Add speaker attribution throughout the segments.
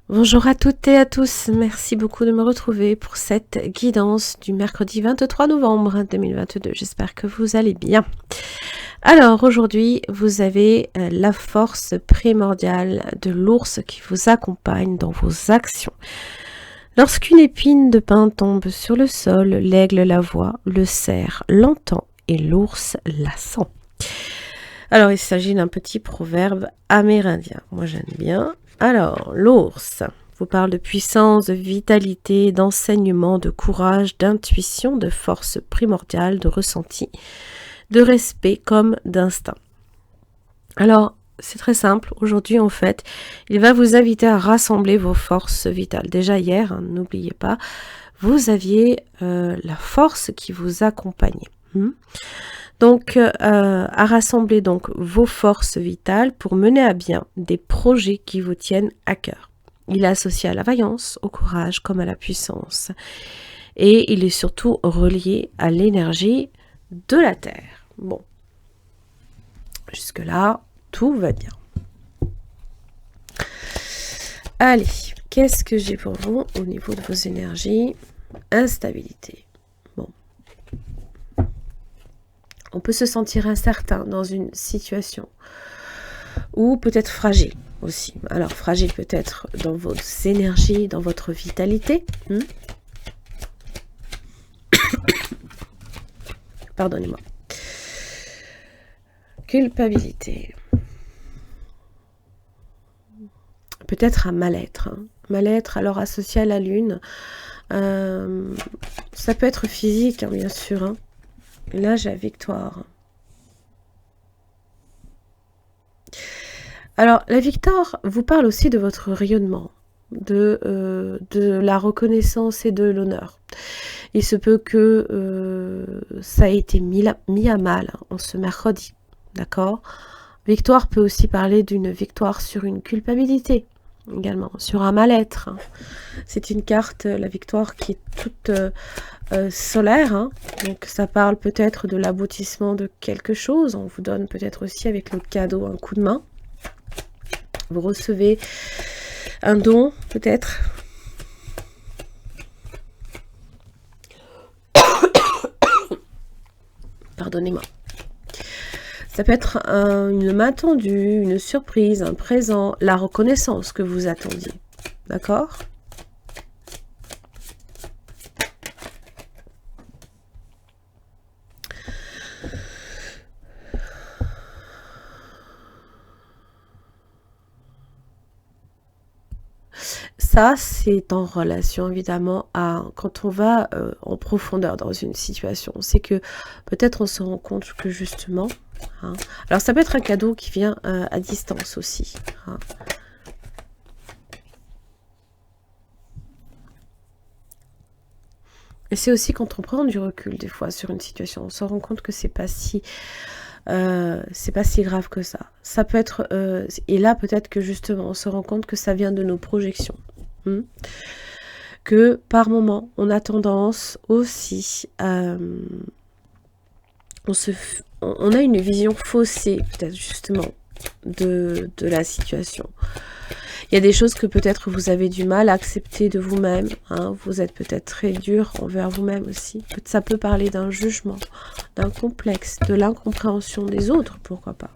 Speaker 1: Bonjour à toutes et à tous, merci beaucoup de me retrouver pour cette guidance du mercredi 23 novembre 2022. J'espère que vous allez bien. Alors aujourd'hui, vous avez la force primordiale de l'ours qui vous accompagne dans vos actions. Lorsqu'une épine de pin tombe sur le sol, l'aigle la voit, le cerf l'entend et l'ours la sent. Alors il s'agit d'un petit proverbe amérindien. Moi j'aime bien. Alors, l'ours vous parle de puissance, de vitalité, d'enseignement, de courage, d'intuition, de force primordiale, de ressenti, de respect comme d'instinct. Alors, c'est très simple. Aujourd'hui, en fait, il va vous inviter à rassembler vos forces vitales. Déjà hier, n'oubliez pas, vous aviez la force qui vous accompagnait. Donc, à rassembler donc vos forces vitales pour mener à bien des projets qui vous tiennent à cœur. Il est associé à la vaillance, au courage comme à la puissance. Et il est surtout relié à l'énergie de la Terre. Bon, jusque-là, tout va bien. Allez, qu'est-ce que j'ai pour vous au niveau de vos énergies? Instabilité. Bon. On peut se sentir incertain dans une situation ou peut-être fragile aussi. Alors fragile peut-être dans vos énergies, dans votre vitalité. Pardonnez-moi. Culpabilité. Peut-être un mal-être. Mal-être alors associé à la lune. Ça peut être physique, bien sûr. Et là, j'ai la victoire. Alors, la victoire vous parle aussi de votre rayonnement, de la reconnaissance et de l'honneur. Il se peut que ça ait été mis à mal en ce mercredi, d'accord? Victoire peut aussi parler d'une victoire sur une culpabilité, également, sur un mal-être. C'est une carte, la victoire, qui est toute solaire, donc ça parle peut-être de l'aboutissement de quelque chose. On vous donne peut-être aussi avec le cadeau un coup de main. Vous recevez un don, peut-être. Pardonnez-moi. Ça peut être une main tendue, une surprise, un présent, la reconnaissance que vous attendiez. D'accord ? Ça, c'est en relation évidemment à quand on va en profondeur dans une situation. C'est que peut-être on se rend compte que justement, alors ça peut être un cadeau qui vient à distance aussi. Et c'est aussi quand on prend du recul des fois sur une situation, on se rend compte que c'est pas si grave que ça. Ça peut être et là peut-être que justement on se rend compte que ça vient de nos projections. Que par moment on a tendance aussi on a une vision faussée peut-être justement de la situation. Il y a des choses que peut-être vous avez du mal à accepter de vous-même. Vous êtes peut-être très dur envers vous-même aussi. Ça peut parler d'un jugement, d'un complexe, de l'incompréhension des autres, pourquoi pas.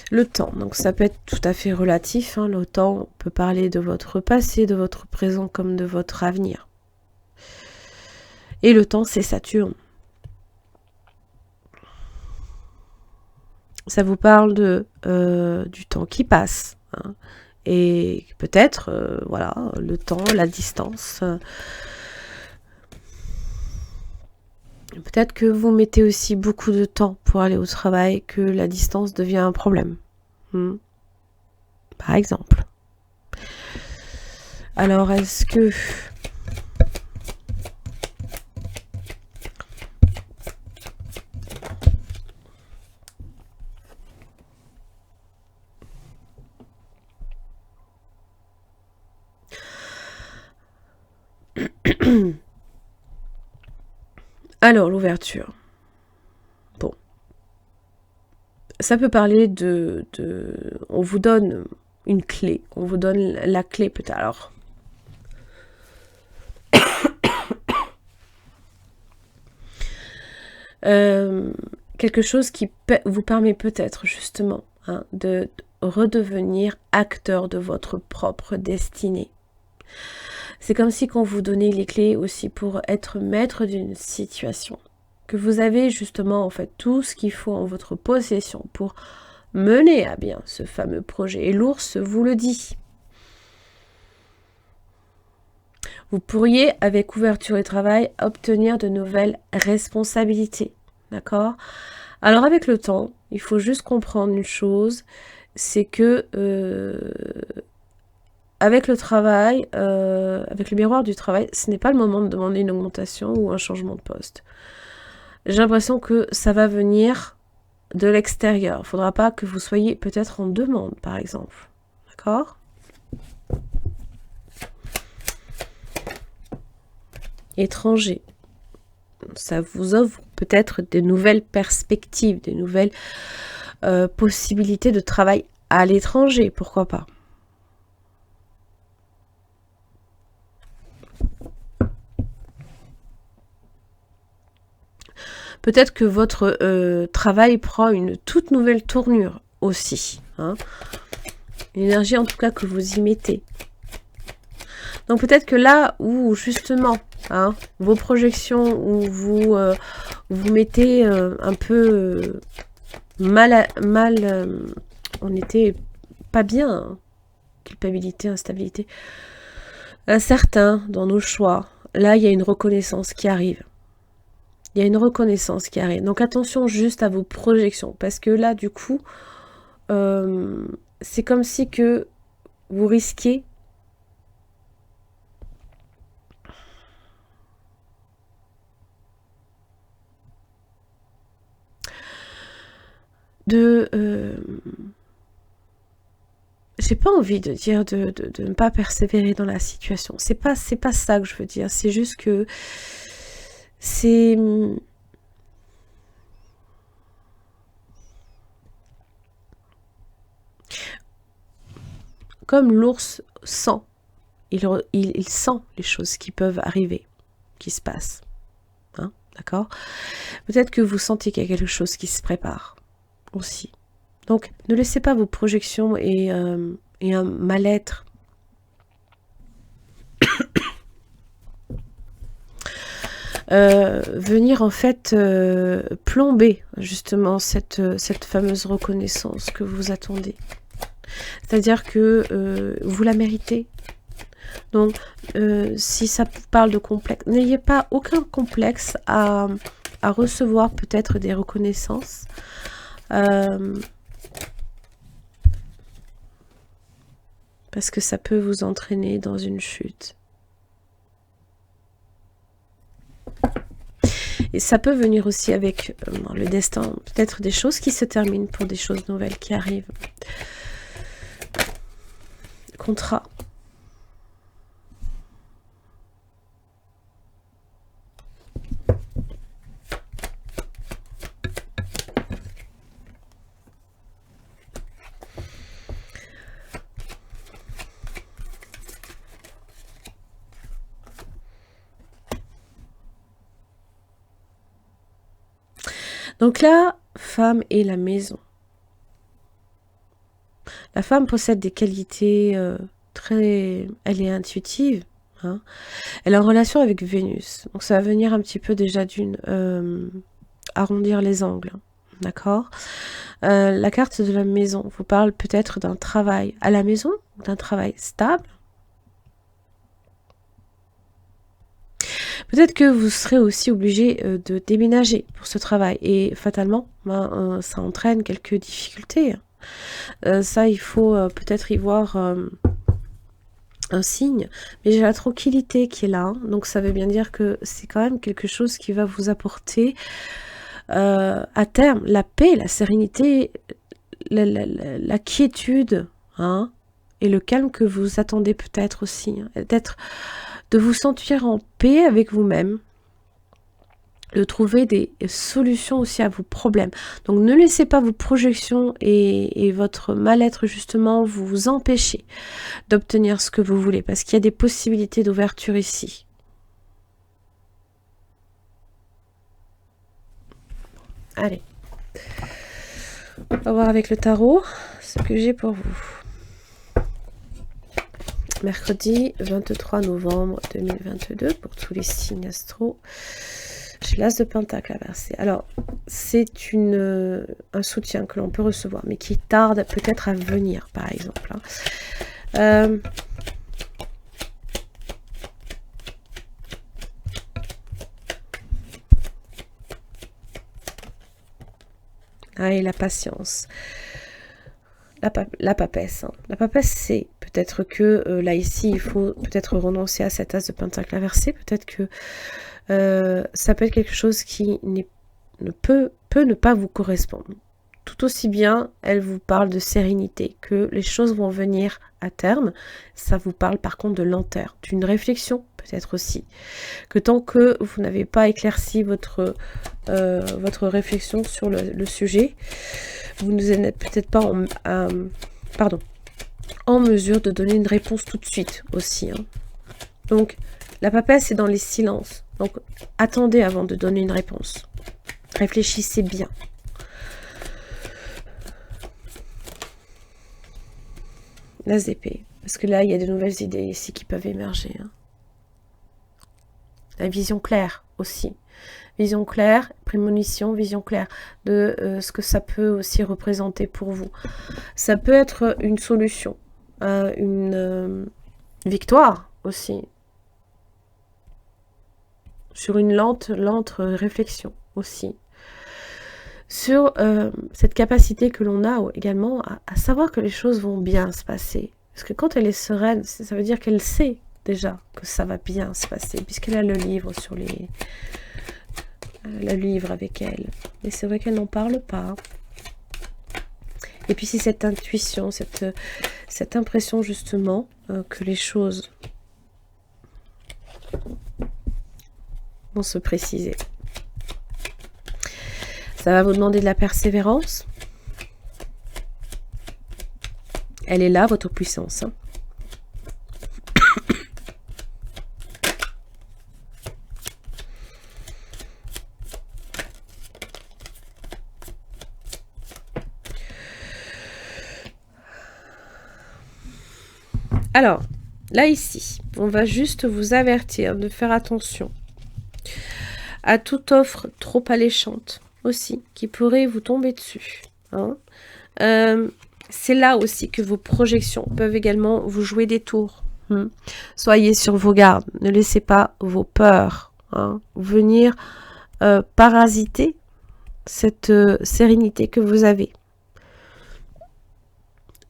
Speaker 1: Le temps, donc ça peut être tout à fait relatif. Le temps peut parler de votre passé, de votre présent comme de votre avenir. Et le temps, c'est Saturne. Ça vous parle du temps qui passe. Et peut-être, voilà, le temps, la distance. Peut-être que vous mettez aussi beaucoup de temps pour aller au travail, que la distance devient un problème. Par exemple. Alors, est-ce que... Alors, l'ouverture. Bon. Ça peut parler on vous donne une clé. On vous donne la clé peut-être. Alors, quelque chose qui vous permet peut-être justement de redevenir acteur de votre propre destinée. C'est comme si qu'on vous donnait les clés aussi pour être maître d'une situation. Que vous avez justement en fait tout ce qu'il faut en votre possession pour mener à bien ce fameux projet. Et l'ours vous le dit. Vous pourriez, avec ouverture et travail, obtenir de nouvelles responsabilités. D'accord? Alors avec le temps, il faut juste comprendre une chose, c'est que avec le travail, avec le miroir du travail, ce n'est pas le moment de demander une augmentation ou un changement de poste. J'ai l'impression que ça va venir de l'extérieur. Il ne faudra pas que vous soyez peut-être en demande, par exemple. D'accord? Étranger. Ça vous offre peut-être de nouvelles perspectives, des nouvelles possibilités de travail à l'étranger, pourquoi pas. Peut-être que votre travail prend une toute nouvelle tournure aussi. L'énergie en tout cas que vous y mettez. Donc peut-être que là où justement vos projections, où vous vous mettez un peu mal, on n'était pas bien, culpabilité, instabilité, incertain dans nos choix. Là, il y a une reconnaissance qui arrive. Il y a une reconnaissance qui arrive. Donc attention juste à vos projections, parce que là, du coup, c'est comme si que vous risquez de... j'ai pas envie de dire de ne pas persévérer dans la situation. C'est pas ça que je veux dire. C'est juste que c'est... Comme l'ours sent. Il sent les choses qui peuvent arriver, qui se passent. D'accord? Peut-être que vous sentez qu'il y a quelque chose qui se prépare aussi. Donc, ne laissez pas vos projections et un mal-être venir en fait plomber justement cette fameuse reconnaissance que vous attendez. C'est-à-dire que vous la méritez. Donc, si ça vous parle de complexe, n'ayez pas aucun complexe à recevoir peut-être des reconnaissances. Parce que ça peut vous entraîner dans une chute. Et ça peut venir aussi avec le destin, peut-être des choses qui se terminent pour des choses nouvelles qui arrivent. Contrat. Donc la femme et la maison. La femme possède des qualités très... Elle est intuitive. Elle est en relation avec Vénus. Donc ça va venir un petit peu déjà d'une... arrondir les angles. D'accord? La carte de la maison vous parle peut-être d'un travail à la maison, d'un travail stable. Peut-être que vous serez aussi obligé de déménager pour ce travail et fatalement, ça entraîne quelques difficultés. Ça, il faut peut-être y voir un signe, mais j'ai la tranquillité qui est là, donc ça veut bien dire que c'est quand même quelque chose qui va vous apporter à terme la paix, la sérénité, la quiétude, et le calme que vous attendez peut-être aussi, de vous sentir en paix avec vous-même, de trouver des solutions aussi à vos problèmes. Donc ne laissez pas vos projections et votre mal-être justement vous empêcher d'obtenir ce que vous voulez, parce qu'il y a des possibilités d'ouverture ici. Allez, on va voir avec le tarot ce que j'ai pour vous. Mercredi 23 novembre 2022 pour tous les signes astro. J'ai l'as de pentacle inversé. Alors, c'est un soutien que l'on peut recevoir, mais qui tarde peut-être à venir, par exemple. Et la patience. La papesse. Hein. La papesse, c'est peut-être que là, ici, il faut peut-être renoncer à cet as de pentacle inversé. Peut-être que ça peut être quelque chose qui peut ne pas vous correspondre. Tout aussi bien, elle vous parle de sérénité, que les choses vont venir à terme. Ça vous parle par contre de lenteur, d'une réflexion peut-être aussi. Que tant que vous n'avez pas éclairci votre réflexion sur le sujet, vous n'êtes peut-être pas en mesure de donner une réponse tout de suite aussi. Hein. Donc, la papesse est dans les silences. Donc, attendez avant de donner une réponse. Réfléchissez bien. L'as d'épée. Parce que là, il y a de nouvelles idées ici qui peuvent émerger. Hein. La vision claire aussi. Vision claire, prémonition, vision claire de ce que ça peut aussi représenter pour vous. Ça peut être une solution, une victoire aussi. Sur une lente réflexion aussi. Sur cette capacité que l'on a également à savoir que les choses vont bien se passer. Parce que quand elle est sereine, ça veut dire qu'elle sait déjà que ça va bien se passer, puisqu'elle a le livre sur les... le livre avec elle. Mais c'est vrai qu'elle n'en parle pas. Et puis c'est cette intuition, cette impression justement que les choses vont se préciser. Ça va vous demander de la persévérance. Elle est là, votre puissance. Hein. Alors, là ici, on va juste vous avertir de faire attention à toute offre trop alléchante aussi, qui pourrait vous tomber dessus. Hein. C'est là aussi que vos projections peuvent également vous jouer des tours. Hein. Soyez sur vos gardes, ne laissez pas vos peurs venir parasiter cette sérénité que vous avez.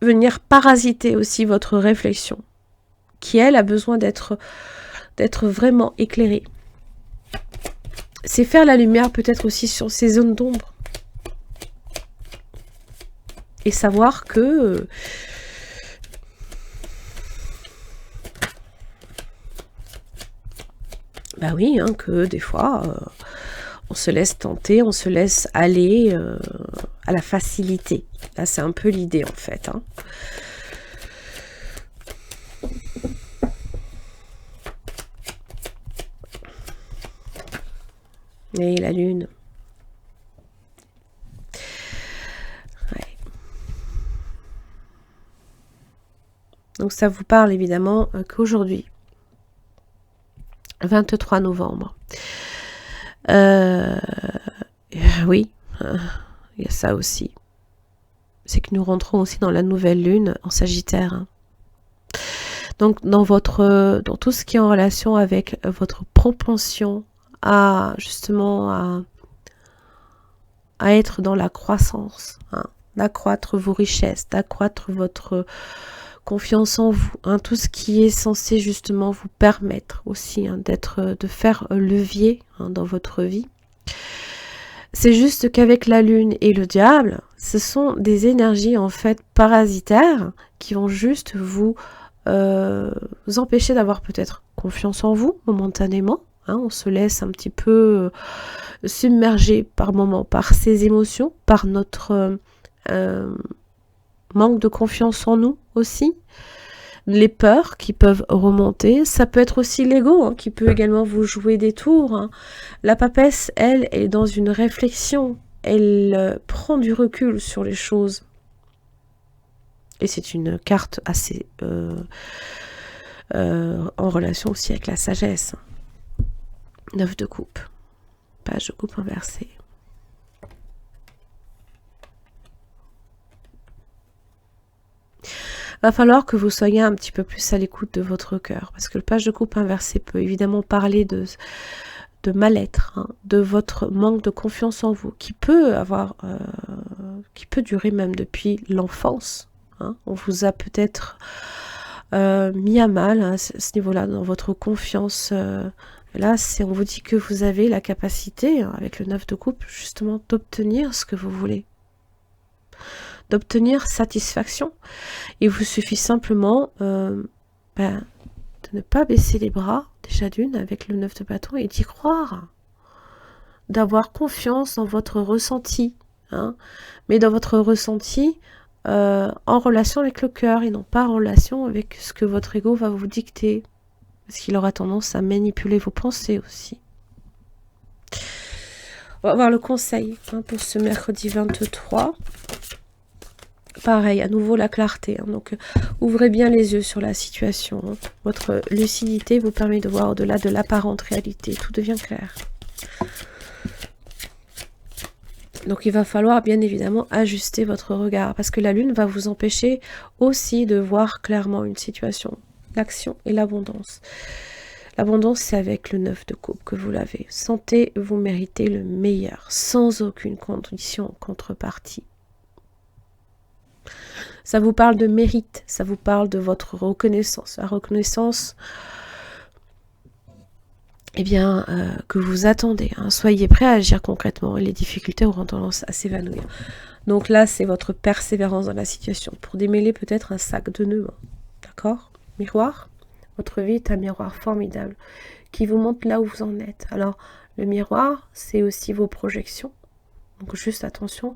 Speaker 1: Venir parasiter aussi votre réflexion, qui elle a besoin d'être vraiment éclairée. C'est faire la lumière peut-être aussi sur ces zones d'ombre. Et savoir que bah oui, hein, que des fois on se laisse tenter, on se laisse aller à la facilité. Là c'est un peu l'idée en fait. Hein. Et la lune. Ouais. Donc ça vous parle évidemment qu'aujourd'hui, 23 novembre, oui, il y a ça aussi. C'est que nous rentrons aussi dans la nouvelle lune en Sagittaire. Hein. Donc dans tout ce qui est en relation avec votre propension à justement à être dans la croissance, hein, d'accroître vos richesses, d'accroître votre confiance en vous, hein, tout ce qui est censé justement vous permettre aussi hein, de faire levier hein, dans votre vie. C'est juste qu'avec la lune et le diable, ce sont des énergies en fait parasitaires qui vont juste vous empêcher d'avoir peut-être confiance en vous momentanément, hein, on se laisse un petit peu submerger par moments par ces émotions, par notre manque de confiance en nous aussi, les peurs qui peuvent remonter, ça peut être aussi l'ego hein, qui peut également vous jouer des tours. Hein. La papesse, elle, est dans une réflexion, elle prend du recul sur les choses. Et c'est une carte assez en relation aussi avec la sagesse. 9 de coupe, page de coupe inversée. Va falloir que vous soyez un petit peu plus à l'écoute de votre cœur, parce que le page de coupe inversé peut évidemment parler de mal-être, hein, de votre manque de confiance en vous, qui peut durer même depuis l'enfance. Hein. On vous a peut-être mis à mal à ce niveau-là, dans votre confiance. Là, on vous dit que vous avez la capacité, hein, avec le 9 de coupe, justement, d'obtenir ce que vous voulez. D'obtenir satisfaction. Il vous suffit simplement de ne pas baisser les bras, déjà d'une, avec le 9 de bâton, et d'y croire. D'avoir confiance dans votre ressenti. Hein, mais dans votre ressenti en relation avec le cœur, et non pas en relation avec ce que votre ego va vous dicter. Parce qu'il aura tendance à manipuler vos pensées aussi. On va voir le conseil hein, pour ce mercredi 23. Pareil, à nouveau la clarté. Hein, donc, ouvrez bien les yeux sur la situation. Hein. Votre lucidité vous permet de voir au-delà de l'apparente réalité. Tout devient clair. Donc, il va falloir bien évidemment ajuster votre regard. Parce que la lune va vous empêcher aussi de voir clairement une situation. L'action et l'abondance. L'abondance, c'est avec le 9 de coupe que vous l'avez. Sentez, vous méritez le meilleur. Sans aucune condition contrepartie. Ça vous parle de mérite, ça vous parle de votre reconnaissance. La reconnaissance, eh bien, que vous attendez. Hein. Soyez prêts à agir concrètement et les difficultés auront tendance à s'évanouir. Donc là, c'est votre persévérance dans la situation. Pour démêler peut-être un sac de nœuds. D'accord? Miroir. Votre vie est un miroir formidable qui vous montre là où vous en êtes. Alors, le miroir, c'est aussi vos projections. Donc juste attention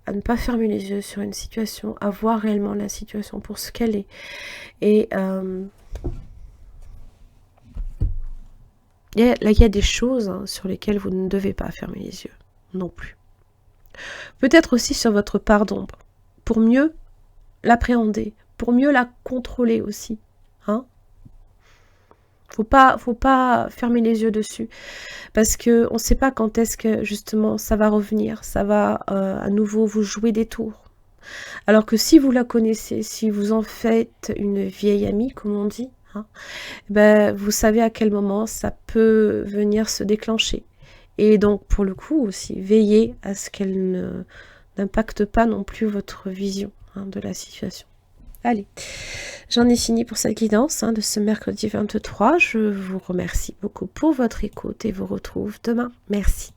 Speaker 1: à ne pas fermer les yeux sur une situation, à voir réellement la situation pour ce qu'elle est. Et là, il y a des choses hein, sur lesquelles vous ne devez pas fermer les yeux, non plus. Peut-être aussi sur votre part d'ombre, pour mieux l'appréhender, pour mieux la contrôler aussi. Hein. Faut pas fermer les yeux dessus, parce que on ne sait pas quand est-ce que justement ça va revenir, ça va à nouveau vous jouer des tours. Alors que si vous la connaissez, si vous en faites une vieille amie, comme on dit, hein, ben, vous savez à quel moment ça peut venir se déclencher. Et donc pour le coup aussi, veillez à ce qu'elle n'impacte pas non plus votre vision hein, de la situation. Allez, j'en ai fini pour cette guidance hein, de ce mercredi 23. Je vous remercie beaucoup pour votre écoute et vous retrouve demain. Merci.